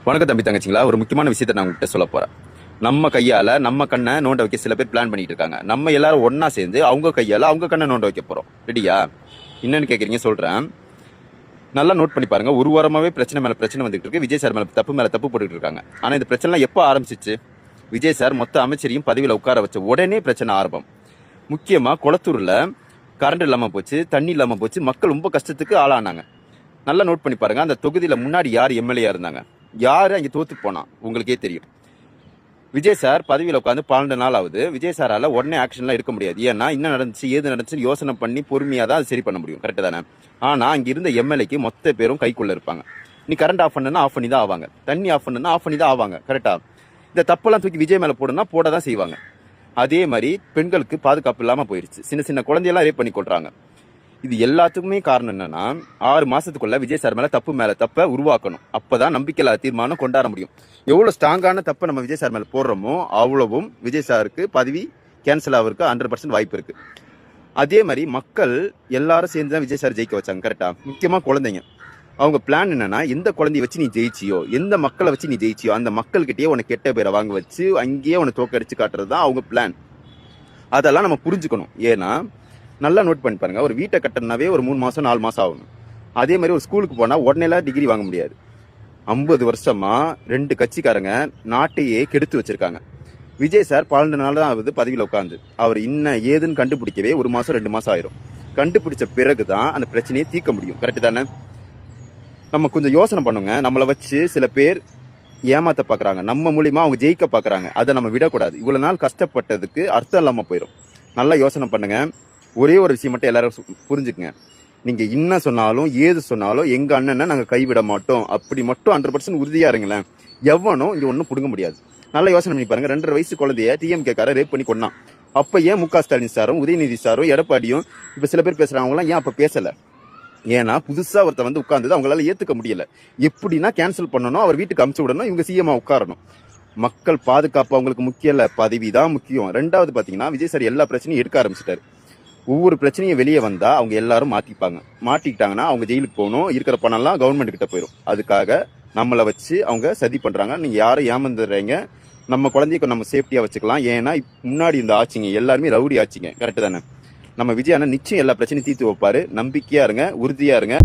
வணக்கம் தம்பி தங்கச்சிங்களா. ஒரு முக்கியமான விஷயத்தை நான் உங்ககிட்ட சொல்ல போறேன். நம்ம கையால நம்ம கண்ணை நோண்ட வைக்க சில பேர் பிளான் பண்ணிட்டு இருக்காங்க. நம்ம எல்லாரும் ஒன்னா சேர்ந்து அவங்க கையால அவங்க கண்ணை நோண்ட வைக்க போறோம். ரெடியா? என்னன்னு கேக்குறீங்க, சொல்றேன். நல்லா நோட் பண்ணி பாருங்க. ஒரு வாரமாவே பிரச்சனை மேல பிரச்சனை வந்துட்டு இருக்கு. விஜய் சார் மேல தப்பு போட்டுட்டு இருக்காங்க. ஆனா இந்த பிரச்சனை எப்போ ஆரம்பிச்சிச்சு? விஜய் சார் மொத்த அமைச்சரையும் பதவியில் உட்கார வச்ச உடனே பிரச்சனை ஆரம்பம். முக்கியமா குளத்தூர்ல கரண்ட் இல்லாம போச்சு, தண்ணி இல்லாம போச்சு, மக்கள் ரொம்ப கஷ்டத்துக்கு ஆளானாங்க. நல்லா நோட் பண்ணி பாருங்க. அந்த தொகுதியில முன்னாடி யார் எம்எல்ஏ இருந்தாங்க, யாரு அங்கே தோத்து போனா உங்களுக்கே தெரியும். விஜய் சார் பதவியில் உட்காந்து 12 நாள் ஆகுது. விஜய் சாரால உடனே ஆக்ஷன்லாம் எடுக்க முடியாது. ஏன்னா என்ன நடந்துச்சு ஏது நடந்துச்சு யோசனை பண்ணி பொறுமையாக தான் அது சரி பண்ண முடியும். கரெக்டு தானே? ஆனால் அங்கே இருந்த எம்எல்ஏக்கு மொத்த பேரும் கைக்குள்ளே இருப்பாங்க. நீ கரண்ட் ஆஃப் பண்ணுன்னா ஆஃப் பண்ணி தான் ஆவாங்க, தண்ணி ஆஃப் பண்ணுன்னா ஆஃப் பண்ணி தான் ஆவாங்க. கரெக்டா? இந்த தப்பெல்லாம் தூக்கி விஜய் மேலே போடுனா போட தான் செய்வாங்க. அதே மாதிரி பெண்களுக்கு பாதுகாப்பு இல்லாமல் போயிடுச்சு. சின்ன சின்ன குழந்தையெல்லாம் ரேப் பண்ணி கொள்றாங்க. இது எல்லாத்துக்குமே காரணம் என்னன்னா 6 மாசத்துக்குள்ள விஜய் சார் மேல தப்பை உருவாக்கணும். அப்பதான் நம்பிக்கையில்லா தீர்மானம் கொண்டாட முடியும். எவ்வளவு ஸ்ட்ராங்கான தப்பை நம்ம விஜய் சார் மேல போடுறோமோ அவ்வளவும் விஜய் சாருக்கு பதவி கேன்சல் ஆகிறதுக்கு 100% வாய்ப்பு இருக்கு. அதே மாதிரி மக்கள் எல்லாரும் சேர்ந்து தான் விஜய் சார் ஜெயிக்க வச்சாங்க. கரெக்டா? முக்கியமா குழந்தைங்க. அவங்க பிளான் என்னன்னா, எந்த குழந்தைய வச்சு நீ ஜெயிச்சியோ, எந்த மக்களை வச்சு நீ ஜெயிச்சியோ அந்த மக்கள்கிட்டயே உனக்கு கெட்ட பேரை வாங்க வச்சு அங்கேயே உனக்கு தோக்கடிச்சு காட்டுறது தான் அவங்க பிளான். அதெல்லாம் நம்ம புரிஞ்சுக்கணும். ஏன்னா நல்லா நோட் பண்ணி பாருங்க. ஒரு வீட்டை கட்டணும்னாவே ஒரு 3 மாசம் 4 மாசம் ஆகணும். அதே மாதிரி ஒரு ஸ்கூலுக்கு போனா உடனேலாம் டிகிரி வாங்க முடியாது. 50 வருஷமா 2 கட்சிக்காரங்க நாட்டையே கெடுத்து வச்சிருக்காங்க. விஜய் சார் 12 நாள் தான் ஆகுது பதவியில் உட்காந்து. அவர் இன்னும் ஏதுன்னு கண்டுபிடிக்கவே 1 மாசம் 2 மாசம் ஆயிரும். கண்டுபிடிச்ச பிறகுதான் அந்த பிரச்சனையை தீர்க்க முடியும். கரெக்டு தானே? நம்ம கொஞ்சம் யோசனை பண்ணுங்க. நம்மளை வச்சு சில பேர் ஏமாத்த பாக்குறாங்க, நம்ம மூலியமா அவங்க ஜெயிக்க பாக்குறாங்க. அதை நம்ம விடக்கூடாது. இவ்வளவு நாள் கஷ்டப்பட்டதுக்கு அர்த்தம் இல்லாம போயிடும். நல்லா யோசனை பண்ணுங்க. ஒரே ஒரு விஷயம் மட்டும் எல்லாரும் புரிஞ்சுக்குங்க. நீங்க என்ன சொன்னாலும் ஏது சொன்னாலும் எங்க அண்ணனை நாங்க கைவிட மாட்டோம். அப்படி மட்டும் 100% உறுதியா இருங்களேன். எவனும் இங்க ஒன்னும் புடுங்க முடியாது. நல்லா யோசனை பண்ணி பாருங்க. 2.5 வயசு குழந்தைய டிஎம்கே கார ரேப் பண்ணி கொண்டான். அப்ப ஏன் முக ஸ்டாலின் சாரும் உதயநிதி சாரும் எடப்பாடியும் இப்ப சில பேர் பேசுறாங்க ஏன் அப்ப பேசல? ஏன்னா புதுசா ஒருத்த வந்து உட்கார்ந்தது அவங்களால ஏத்துக்க முடியல. எப்படின்னா கேன்சல் பண்ணணும், அவர் வீட்டுக்கு அமுச்சு விடணும், இவங்க சிஎம்மா உட்காரணும். மக்கள் பாதுகாப்பு அவங்களுக்கு முக்கியம் இல்ல, பதவி தான் முக்கியம். 2வது பாத்தீங்கன்னா விஜய் சார் எல்லா பிரச்சனையும் எடுக்க ஆரம்பிச்சிட்டாரு. ஒவ்வொரு பிரச்சனையும் வெளியே வந்தா அவங்க எல்லாரும் மாட்டிக்கிட்டாங்கன்னா அவங்க ஜெயிலுக்கு போகணும். இருக்கிற பணம் எல்லாம் கவர்மெண்ட் கிட்ட போயிடும். அதுக்காக நம்மளை வச்சு அவங்க சதி பண்றாங்க. நீங்க யாரும் ஏமாந்துடுறீங்க. நம்ம குழந்தைக்கு நம்ம சேஃப்டியா வச்சுக்கலாம். ஏன்னா முன்னாடி இந்த ஆட்சிங்க எல்லாருமே ரவுடி ஆட்சிங்க. கரெக்டு தானே? நம்ம விஜய் அண்ணன் நிச்சயம் எல்லா பிரச்சனையும் தீர்த்து வைப்பாரு. நம்பிக்கையா இருங்க, உறுதியா இருங்க.